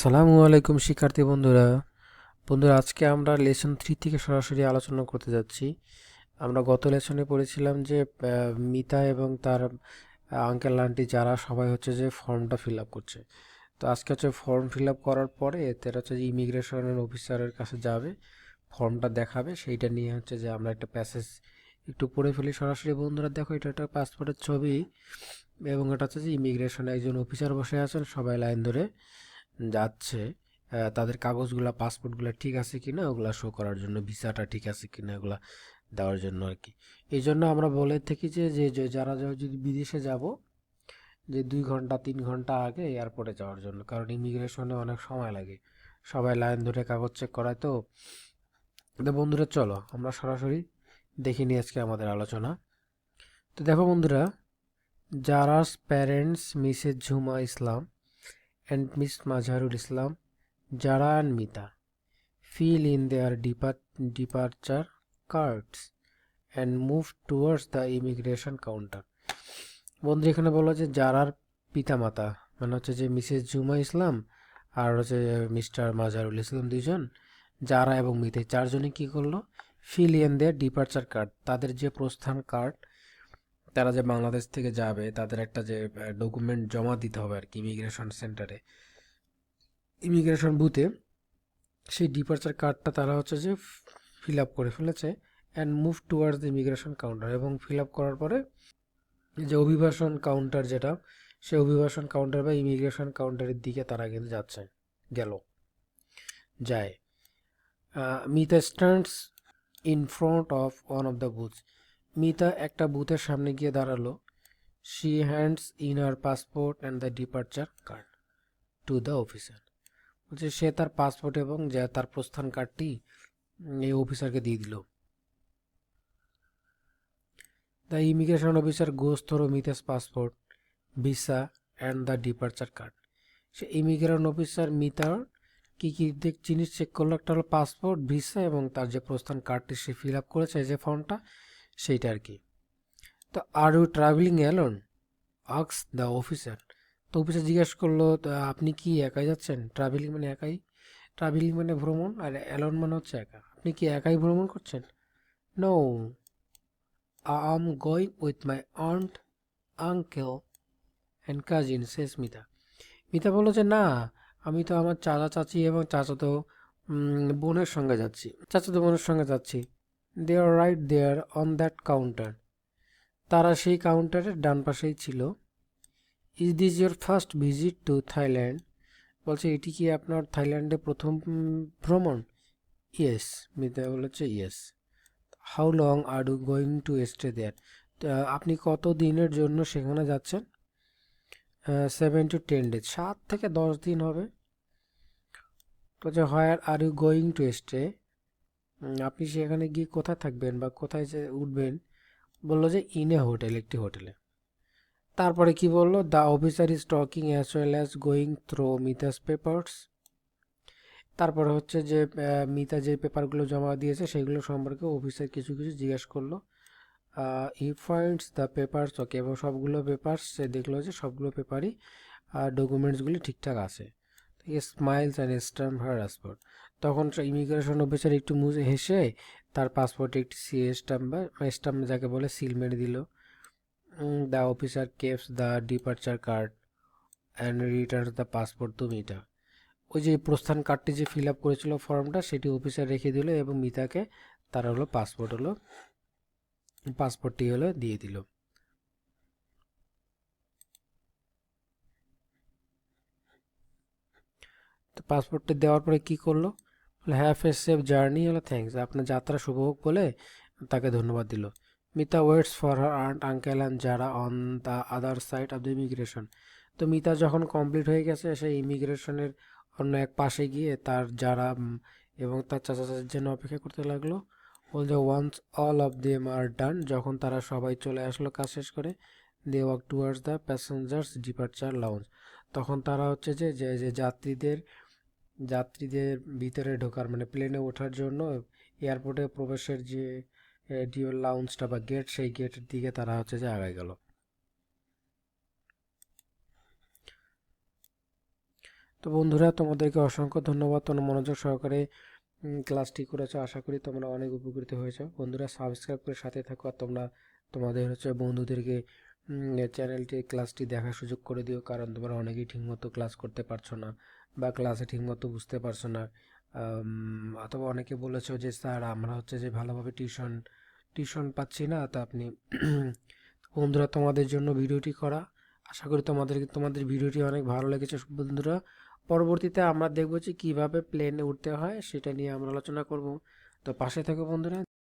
আসসালামু আলাইকুম শিক্ষার্থী বন্ধুরা আজকে আমরা লেসন 3 থেকে সরাসরি আলোচনা করতে যাচ্ছি। আমরা গত লেসনে পড়েছিলাম যে মিতা এবং তার আঙ্কেল আন্টি যারা সবাই হচ্ছে যে ফর্মটা ফিল আপ করছে। তো আজকে হচ্ছে ফর্ম ফিল আপ করার পরে তারা হচ্ছে যে ইমিগ্রেশনের অফিসারের কাছে যাবে, ফর্মটা দেখাবে, সেইটা নিয়ে হচ্ছে যে আমরা একটা প্যাসেজ একটু পড়ে ফেলি সরাসরি। বন্ধুরা দেখো, এটা একটা পাসপোর্টের ছবি এবং এটা হচ্ছে যে ইমিগ্রেশনে একজন অফিসার বসে আছেন, সবাই লাইন ধরে যাচ্ছে তাদের কাগজগুলা পাসপোর্টগুলো ঠিক আছে কিনা ওগুলা শো করার জন্য, ভিসাটা ঠিক আছে কিনা ওগুলা দেওয়ার জন্য আর কি। এই জন্য আমরা বলে থাকি যে যারা যদি বিদেশে যাব, যে 2 ঘন্টা 3 ঘন্টা আগে এয়ারপোর্টে যাওয়ার জন্য, কারণ ইমিগ্রেশনে অনেক সময় লাগে, সবাই লাইন ধরে কাগজ চেক করায়। তো বন্ধুরা চলো আমরা সরাসরি দেখে নিই আজকে আমাদের আলোচনা। তো দেখো বন্ধুরা, Zara's parents Mrs Jhuma Islam and Miss Mazharul Islam, Jara and Mita fill in their departure cards and move towards the immigration counter. বন্ধু এখানে বলো যে জারার পিতামাতা মানে হচ্ছে যে মিসেস জুমা ইসলাম আর হচ্ছে মিস্টার মাজারুল ইসলাম, দুইজন জারা এবং মিতা চারজনে কি করলো, fill in their departure card, তাদের যে প্রস্থান কার্ড, তারা যে বাংলাদেশ থেকে যাবে তাদের একটা যে ডকুমেন্ট জমা দিতে হবে আর কি ইমিগ্রেশন সেন্টারে, ইমিগ্রেশন বুথে, সেই ডিপার্চার কার্ডটা তারা হচ্ছে যে ফিল আপ করে ফেলেছে and move towards the immigration counter. এবং ফিল আপ করার পরে যে অভিবাসন কাউন্টার যেটা, সেই অভিবাসন কাউন্টার বা ইমিগ্রেশন কাউন্টারের দিকে তারা কিন্তু যায়। Mita stands in front of one of the booths, Mita একটা বুথের সামনে গিয়ে দাঁড়ালো। She hands in her passport and the departure card to the officer, বলছে সে তার পাসপোর্ট এবং যে তার প্রস্থান কার্ডটি এই অফিসারকে দিয়ে দিল। The immigration officer goes through Mita's passport, visa and the departure card. সে ইমিগ্রেশন অফিসার মিতার কী কী জিনিস চেক করলো, একটা হলো পাসপোর্ট, ভিসা এবং তার যে প্রস্থান কার্ডটি সে ফিল আপ করেছে, যে ফর্মটা, সেইটা আর কি। তো are you travelling alone, asks the officer. তো অফিসার জিজ্ঞেস করলো, আপনি কি একাই যাচ্ছেন? ট্রাভেলিং মানে একাই, ট্রাভেলিং মানে ভ্রমণ, আর অ্যালোন মানে হচ্ছে একা। আপনি কি একাই ভ্রমণ করছেন? No, I am going with my aunt, uncle and cousin, says Mita. Mita বলল যে না, আমি তো আমার চাচা চাচি এবং চাচাতো বোনের সঙ্গে যাচ্ছি, চাচাতো বোনের সঙ্গে যাচ্ছি। They are right there on that counter, তারা সেই কাউন্টারের ডান পাশেই ছিল। Is this your first visit to Thailand, বলছে এটি কি আপনার থাইল্যান্ডে প্রথম ভ্রমণ? ইয়েস, মিতা বলেছে yes. How long are you going to stay there, আপনি কত দিনের জন্য সেখানে যাচ্ছেন? 7 to 10 days, 7 থেকে 10 দিন হবে। বলছে where are you going to stay, আপনি সেখানে গিয়ে কোথায় থাকবেন বা কোথায় যে উঠবেন? বললো যে ইন এ হোটেল, একটি হোটেলে। তারপরে কি বললো, the officer is talking as well as going throw Mita's papers. তারপরে হচ্ছে যে মিতা যে পেপারগুলো জমা দিয়েছে সেগুলো সম্পর্কে অফিসার কিছু কিছু জিজ্ঞেস করলো। হি ফাইন্ডস দ্য পেপারস ওকে, এবং সবগুলো পেপারস সে দেখলো যে সবগুলো পেপারই ডকুমেন্টসগুলি ঠিকঠাক আছে। Smiles and stamp her passport, তখন ইমিগ্রেশন অফিসার একটু মুছে হেসে তার পাসপোর্টে একটি সিএ স্ট্যাম্প বা স্ট্যাম্প যাকে বলে সিল মেরে দিল। The officer capes the departure card and return the passport to Mita, ওই যে প্রস্থান কার্ডটি যে ফিল আপ করেছিল ফর্মটা, সেটি অফিসার রেখে দিল এবং মিতাকে তার হলো পাসপোর্টটি হলো দিয়ে দিল। তো পাসপোর্টটি দেওয়ার পরে কি করলো, হ্যাভ এ সেফ জার্নি, হলো থ্যাঙ্কস, আপনার যাত্রা শুভ হোক বলে তাকে ধন্যবাদ দিল। Mita waits for her aunt uncle and যারা on the other side of the immigration. তো মিতা যখন কমপ্লিট হয়ে গেছে, সেই ইমিগ্রেশনের অন্য এক পাশে গিয়ে তার যারা এবং তার চাচা চাচির জন্য অপেক্ষা করতে লাগলো। বলছে once all of them are done, যখন তারা সবাই চলে আসলো কাজ শেষ করে, they walk towards the passengers departure lounge, তখন তারা হচ্ছে যে যে যে যাত্রীদের যাত্রীদের ভিতরে ঢোকার মানে প্লেনে ওঠার জন্য এয়ারপোর্টে প্রবেশের যে লাউঞ্জটা বা গেট, সেই গেটের দিকে তারা হচ্ছে যে আগায় গেল। তো বন্ধুরা, তোমাদেরকে অসংখ্য ধন্যবাদ, তোমরা মনোযোগ সহকারে ক্লাসটি করেছো। আশা করি তোমরা অনেক উপকৃত হয়েছো। বন্ধুরা, সাবস্ক্রাইব করে সাথে থাকো, আর তোমরা তোমাদের বন্ধুদেরকে চ্যানেলটি ক্লাসটি দেখার সুযোগ করে দিও, কারণ তোমরা অনেকেই ঠিকমতো ক্লাস করতে পারছো না বা ক্লাসে ঠিকমতো বুঝতে পারছো না। অথবা অনেকে বলেছো যে স্যার আমরা যে ভালোভাবে টিউশন পাচ্ছি না। তা আপনি বন্ধুরা, তোমাদের জন্য ভিডিওটি করা। আশা করি তোমাদের ভিডিওটি অনেক ভালো লেগেছে বন্ধুরা। পরবর্তীতে আমরা দেখব যে কিভাবে প্লেনে উঠতে হয়, সেটা নিয়ে আমরা আলোচনা করব। তো পাশে থাকো বন্ধুরা।